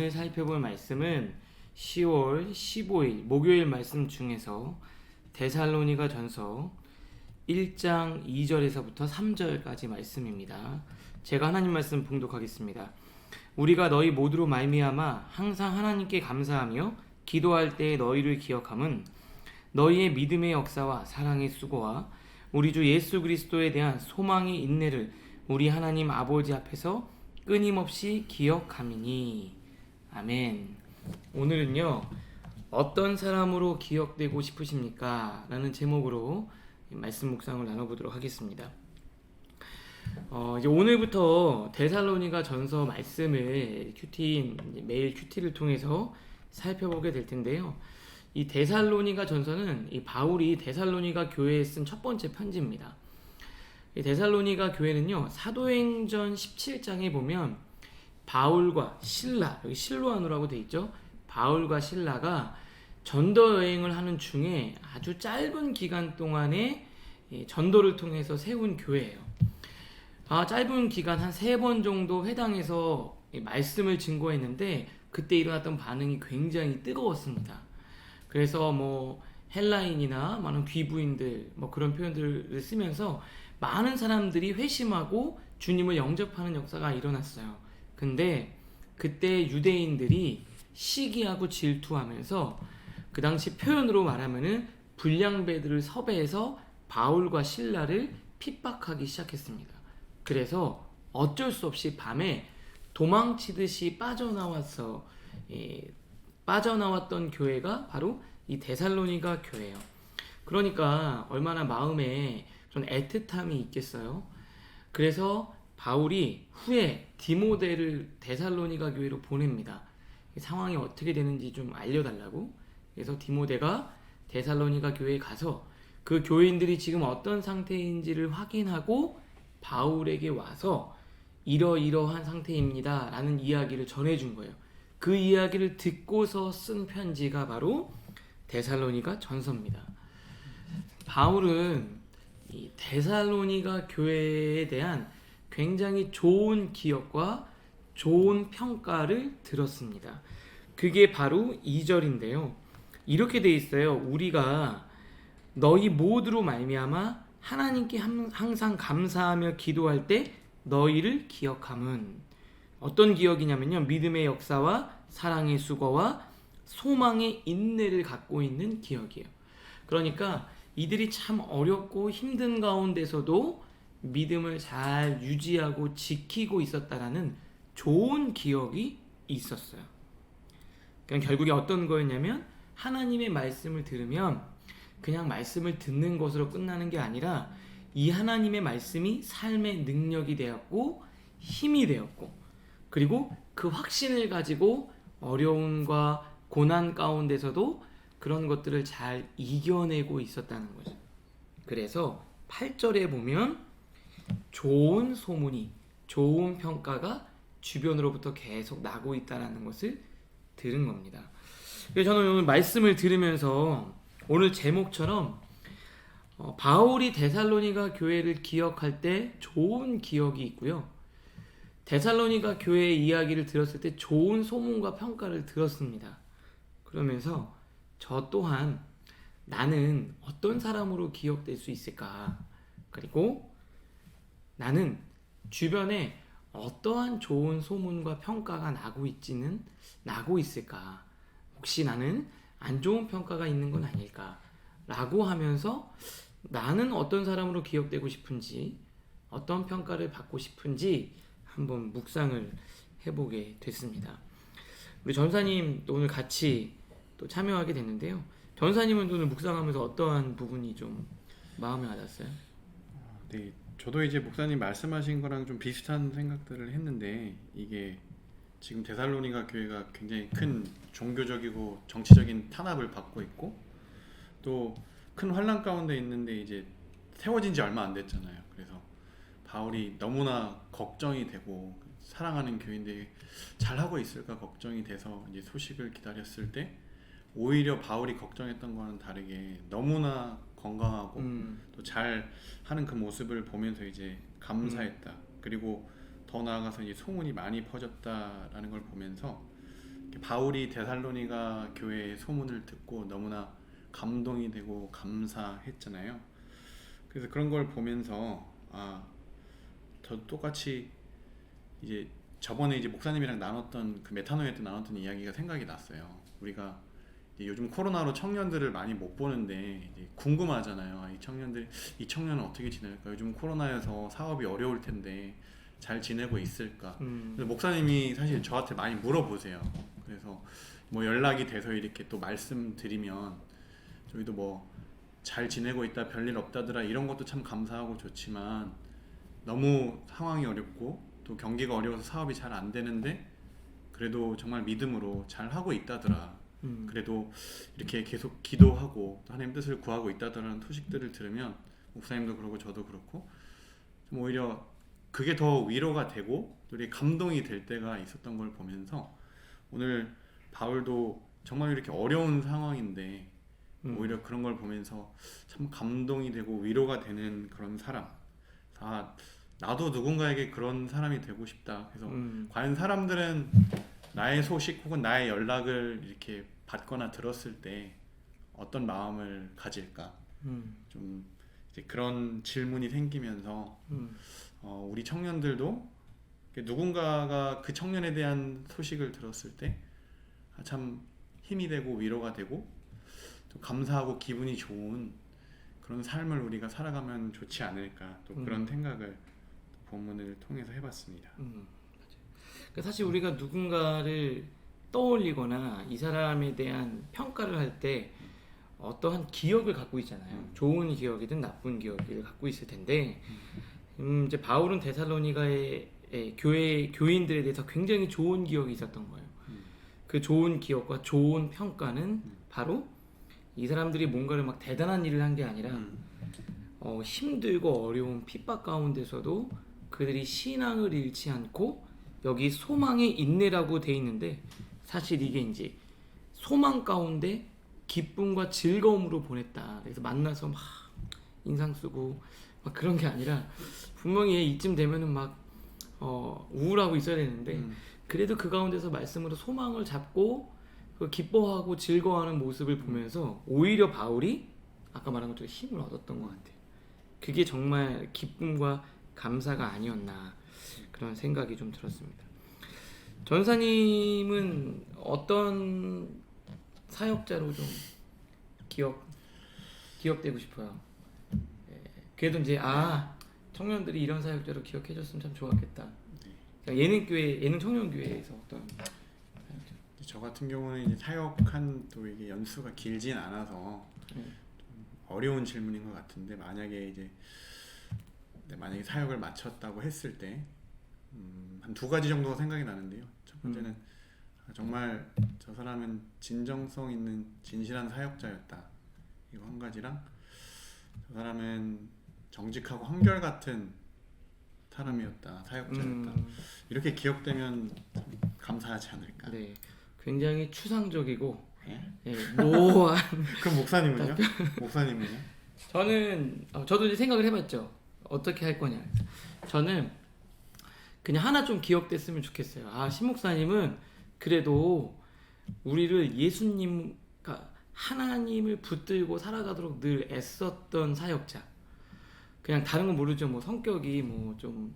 오늘 살펴볼 말씀은 10월 15일 목요일 말씀 중에서 데살로니가 전서 1장 2절에서부터 3절까지 말씀입니다. 제가 하나님 말씀 봉독하겠습니다. 우리가 너희 모두로 말미암아 항상 하나님께 감사하며 기도할 때 너희를 기억함은 너희의 믿음의 역사와 사랑의 수고와 우리 주 예수 그리스도에 대한 소망의 인내를 우리 하나님 아버지 앞에서 끊임없이 기억함이니. 아멘. 오늘은요, 어떤 사람으로 기억되고 싶으십니까? 라는 제목으로 말씀 묵상을 나눠보도록 하겠습니다. 이제 오늘부터 데살로니가 전서 말씀을 매일 큐티를 통해서 살펴보게 될 텐데요. 이 데살로니가 전서는 이 바울이 데살로니가 교회에 쓴 첫 번째 편지입니다. 이 데살로니가 교회는요, 사도행전 17장에 보면 바울과 실라, 여기 실로아노라고 돼 있죠. 바울과 실라가 전도 여행을 하는 중에 아주 짧은 기간 동안에 전도를 통해서 세운 교회예요. 짧은 기간 한 3번 정도 회당에서 말씀을 증거했는데 그때 일어났던 반응이 굉장히 뜨거웠습니다. 그래서 헬라인이나 많은 귀부인들 그런 표현들을 쓰면서 많은 사람들이 회심하고 주님을 영접하는 역사가 일어났어요. 근데 그때 유대인들이 시기하고 질투하면서 그 당시 표현으로 말하면은 불량배들을 섭외해서 바울과 실라를 핍박하기 시작했습니다. 그래서 어쩔 수 없이 밤에 도망치듯이 빠져나왔던 교회가 바로 이 데살로니가 교회예요. 그러니까 얼마나 마음에 좀 애틋함이 있겠어요. 그래서 바울이 후에 디모데를 데살로니가 교회로 보냅니다. 상황이 어떻게 되는지 좀 알려달라고. 그래서 디모데가 데살로니가 교회에 가서 그 교인들이 지금 어떤 상태인지를 확인하고 바울에게 와서 이러이러한 상태입니다 라는 이야기를 전해준 거예요. 그 이야기를 듣고서 쓴 편지가 바로 데살로니가 전서입니다. 바울은 이 데살로니가 교회에 대한 굉장히 좋은 기억과 좋은 평가를 들었습니다. 그게 바로 2절인데요. 이렇게 돼 있어요. 우리가 너희 모두로 말미암아 하나님께 항상 감사하며 기도할 때 너희를 기억함은 어떤 기억이냐면요, 믿음의 역사와 사랑의 수고와 소망의 인내를 갖고 있는 기억이에요. 그러니까 이들이 참 어렵고 힘든 가운데서도 믿음을 잘 유지하고 지키고 있었다라는 좋은 기억이 있었어요. 그러니까 결국에 어떤 거였냐면 하나님의 말씀을 들으면 그냥 말씀을 듣는 것으로 끝나는 게 아니라 이 하나님의 말씀이 삶의 능력이 되었고 힘이 되었고, 그리고 그 확신을 가지고 어려움과 고난 가운데서도 그런 것들을 잘 이겨내고 있었다는 거죠. 그래서 8절에 보면 좋은 소문이, 좋은 평가가 주변으로부터 계속 나고 있다는 것을 들은 겁니다. 그래서 저는 오늘 말씀을 들으면서 오늘 제목처럼 바울이 데살로니가 교회를 기억할 때 좋은 기억이 있고요, 데살로니가 교회의 이야기를 들었을 때 좋은 소문과 평가를 들었습니다. 그러면서 저 또한 나는 어떤 사람으로 기억될 수 있을까? 그리고 나는 주변에 어떠한 좋은 소문과 평가가 나고 있을까? 혹시 나는 안 좋은 평가가 있는 건 아닐까? 라고 하면서 나는 어떤 사람으로 기억되고 싶은지, 어떤 평가를 받고 싶은지 한번 묵상을 해보게 됐습니다. 우리 전사님 또 오늘 같이 또 참여하게 됐는데요. 전사님은 오늘 묵상하면서 어떠한 부분이 좀 마음에 와닿았어요? 네, 저도 이제 목사님 말씀하신 거랑 좀 비슷한 생각들을 했는데, 이게 지금 데살로니가 교회가 굉장히 큰 종교적이고 정치적인 탄압을 받고 있고 또 큰 환난 가운데 있는데 이제 세워진 지 얼마 안 됐잖아요. 그래서 바울이 너무나 걱정이 되고 사랑하는 교인들이 잘하고 있을까 걱정이 돼서 이제 소식을 기다렸을 때 오히려 바울이 걱정했던 거와는 다르게 너무나 건강하고 또 잘 하는 그 모습을 보면서 이제 감사했다. 그리고 더 나아가서 이제 소문이 많이 퍼졌다라는 걸 보면서 바울이 데살로니가 교회의 소문을 듣고 너무나 감동이 되고 감사했잖아요. 그래서 그런 걸 보면서 저도 똑같이 이제 저번에 이제 목사님이랑 나눴던 그 메타노에 때 나눴던 이야기가 생각이 났어요. 우리가 이제 요즘 코로나로 청년들을 많이 못 보는데 이제 궁금하잖아요. 이 청년은 어떻게 지낼까? 요즘 코로나여서 사업이 어려울 텐데 잘 지내고 있을까? 그래서 목사님이 사실 저한테 많이 물어보세요. 그래서 뭐 연락이 돼서 이렇게 또 말씀드리면 저희도 뭐 잘 지내고 있다, 별일 없다더라 이런 것도 참 감사하고 좋지만 너무 상황이 어렵고 또 경기가 어려워서 사업이 잘 안 되는데 그래도 정말 믿음으로 잘 하고 있다더라. 그래도 이렇게 계속 기도하고 또 하나님 뜻을 구하고 있다더라는 소식들을 들으면 목사님도 그러고 저도 그렇고 좀 오히려 그게 더 위로가 되고 또 이렇게 감동이 될 때가 있었던 걸 보면서 오늘 바울도 정말 이렇게 어려운 상황인데 오히려 그런 걸 보면서 참 감동이 되고 위로가 되는 그런 사람. 나도 누군가에게 그런 사람이 되고 싶다. 그래서 과연 사람들은 나의 소식 혹은 나의 연락을 이렇게 받거나 들었을 때 어떤 마음을 가질까? 좀 이제 그런 질문이 생기면서 우리 청년들도 누군가가 그 청년에 대한 소식을 들었을 때 참 힘이 되고 위로가 되고 또 감사하고 기분이 좋은 그런 삶을 우리가 살아가면 좋지 않을까 또 그런 생각을 본문을 통해서 해봤습니다. 그러니까 사실 우리가 누군가를 떠올리거나 이 사람에 대한 평가를 할 때 어떠한 기억을 갖고 있잖아요. 좋은 기억이든 나쁜 기억을 갖고 있을 텐데 이제 바울은 데살로니가의 교인들에 대해서 굉장히 좋은 기억이 있었던 거예요. 그 좋은 기억과 좋은 평가는 바로 이 사람들이 뭔가를 막 대단한 일을 한 게 아니라 힘들고 어려운 핍박 가운데서도 그들이 신앙을 잃지 않고 여기 소망의 인내라고 돼 있는데 사실 이게 이제 소망 가운데 기쁨과 즐거움으로 보냈다. 그래서 만나서 막 인상 쓰고 막 그런 게 아니라 분명히 이쯤 되면은 막 우울하고 있어야 되는데 그래도 그 가운데서 말씀으로 소망을 잡고 그 기뻐하고 즐거워하는 모습을 보면서 오히려 바울이 아까 말한 것처럼 힘을 얻었던 것 같아요. 그게 정말 기쁨과 감사가 아니었나 그런 생각이 좀 들었습니다. 전사님은 어떤 사역자로 좀 기억되고 싶어요? 그래도 이제 청년들이 이런 사역자로 기억해줬으면 참 좋았겠다. 예능 청년교회에서 어떤 저 같은 경우는 이제 사역한 또 이게 연수가 길진 않아서 좀 어려운 질문인 것 같은데 만약에 사역을 마쳤다고 했을 때 한 두 가지 정도가 생각이 나는데요. 첫 번째는 정말 저 사람은 진정성 있는 진실한 사역자였다. 이거 한 가지랑 저 사람은 정직하고 한결같은 사람이었다. 사역자였다. 이렇게 기억되면 참 감사하지 않을까. 네, 굉장히 추상적이고 예? 모호한. 그럼 목사님은요? 목사님은요? 저도 이제 생각을 해봤죠. 어떻게 할 거냐. 저는 그냥 하나 좀 기억됐으면 좋겠어요. 신 목사님은 그래도 우리를 예수님, 그러니까 하나님을 붙들고 살아가도록 늘 애썼던 사역자. 그냥 다른 건 모르죠. 뭐 성격이 뭐 좀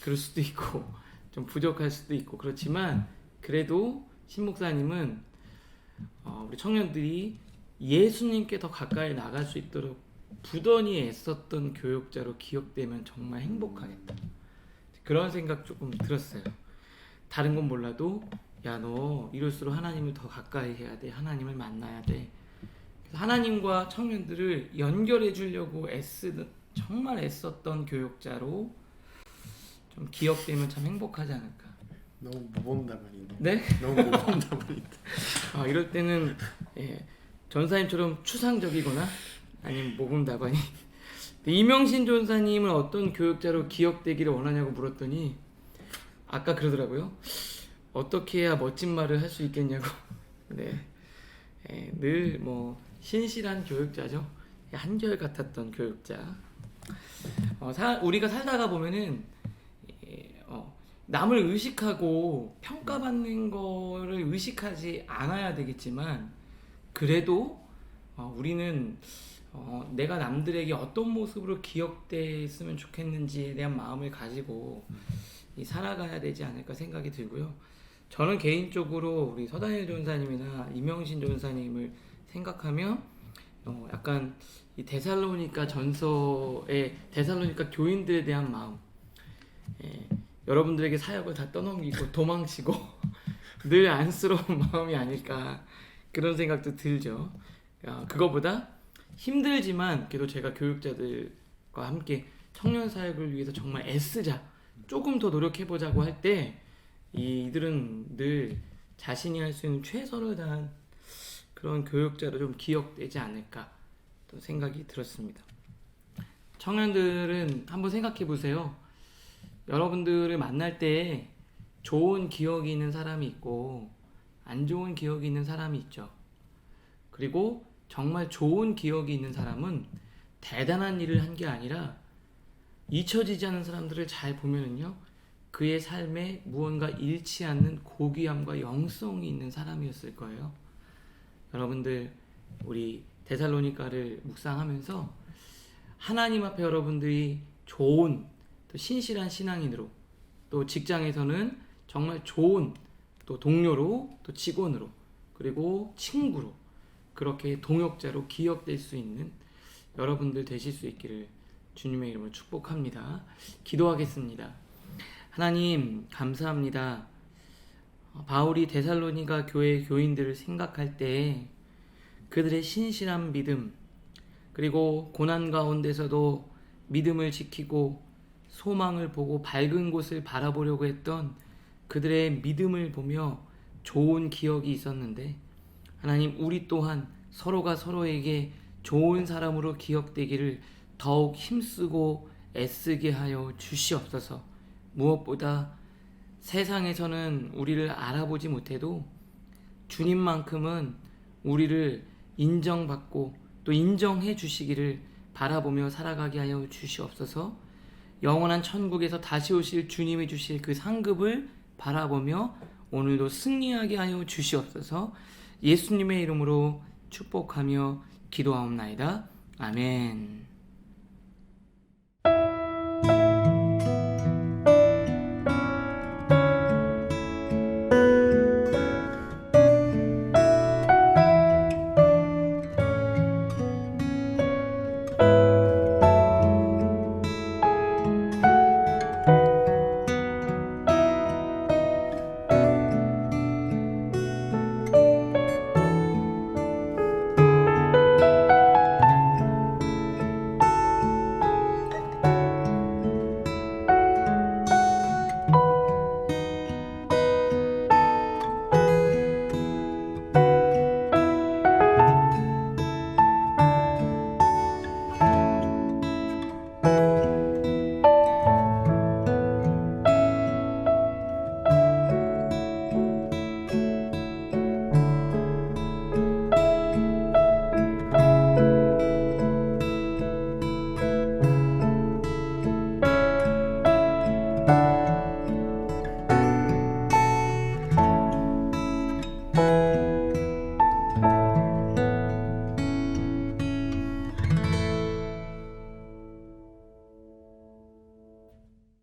그럴 수도 있고 좀 부족할 수도 있고 그렇지만 그래도 신 목사님은 우리 청년들이 예수님께 더 가까이 나갈 수 있도록 부단히 애썼던 교육자로 기억되면 정말 행복하겠다. 그런 생각 조금 들었어요. 다른 건 몰라도 너 이럴수록 하나님을 더 가까이 해야 돼. 하나님을 만나야 돼. 그래서 하나님과 청년들을 연결해 주려고 정말 애썼던 교육자로 좀 기억되면 참 행복하지 않을까. 너무 모범 답안인데. 네? 너무 모범 답안인데. 이럴 때는 전사님처럼 추상적이거나 아니면 모범 답안이. 이명신 전사님은 어떤 교육자로 기억되기를 원하냐고 물었더니 아까 그러더라고요. 어떻게 해야 멋진 말을 할 수 있겠냐고. 네, 늘 뭐 신실한 교육자죠. 한결 같았던 교육자. 우리가 살다가 보면은 남을 의식하고 평가받는 거를 의식하지 않아야 되겠지만 그래도 우리는 내가 남들에게 어떤 모습으로 기억됐으면 좋겠는지에 대한 마음을 가지고 살아가야 되지 않을까 생각이 들고요. 저는 개인적으로 우리 서다일 전사님이나 이명신 전사님을 생각하면 약간 이 데살로니가 전서의 데살로니가 교인들에 대한 마음, 여러분들에게 사역을 다 떠넘기고 도망치고 늘 안쓰러운 마음이 아닐까 그런 생각도 들죠. 그거보다 힘들지만 그래도 제가 교육자들과 함께 청년 사역을 위해서 정말 애쓰자, 조금 더 노력해보자고 할 때 이들은 늘 자신이 할 수 있는 최선을 다한 그런 교육자로 좀 기억되지 않을까 또 생각이 들었습니다. 청년들은 한번 생각해 보세요. 여러분들을 만날 때 좋은 기억이 있는 사람이 있고 안 좋은 기억이 있는 사람이 있죠. 그리고 정말 좋은 기억이 있는 사람은 대단한 일을 한 게 아니라 잊혀지지 않는 사람들을 잘 보면은요, 그의 삶에 무언가 잃지 않는 고귀함과 영성이 있는 사람이었을 거예요. 여러분들 우리 데살로니가를 묵상하면서 하나님 앞에 여러분들이 좋은 또 신실한 신앙인으로, 또 직장에서는 정말 좋은 또 동료로, 또 직원으로, 그리고 친구로, 그렇게 동역자로 기억될 수 있는 여러분들 되실 수 있기를 주님의 이름으로 축복합니다. 기도하겠습니다. 하나님 감사합니다. 바울이 데살로니가 교회 교인들을 생각할 때 그들의 신실한 믿음, 그리고 고난 가운데서도 믿음을 지키고 소망을 보고 밝은 곳을 바라보려고 했던 그들의 믿음을 보며 좋은 기억이 있었는데, 하나님 우리 또한 서로가 서로에게 좋은 사람으로 기억되기를 더욱 힘쓰고 애쓰게 하여 주시옵소서. 무엇보다 세상에서는 우리를 알아보지 못해도 주님만큼은 우리를 인정받고 또 인정해 주시기를 바라보며 살아가게 하여 주시옵소서. 영원한 천국에서 다시 오실 주님이 주실 그 상급을 바라보며 오늘도 승리하게 하여 주시옵소서. 예수님의 이름으로 축복하며 기도하옵나이다. 아멘.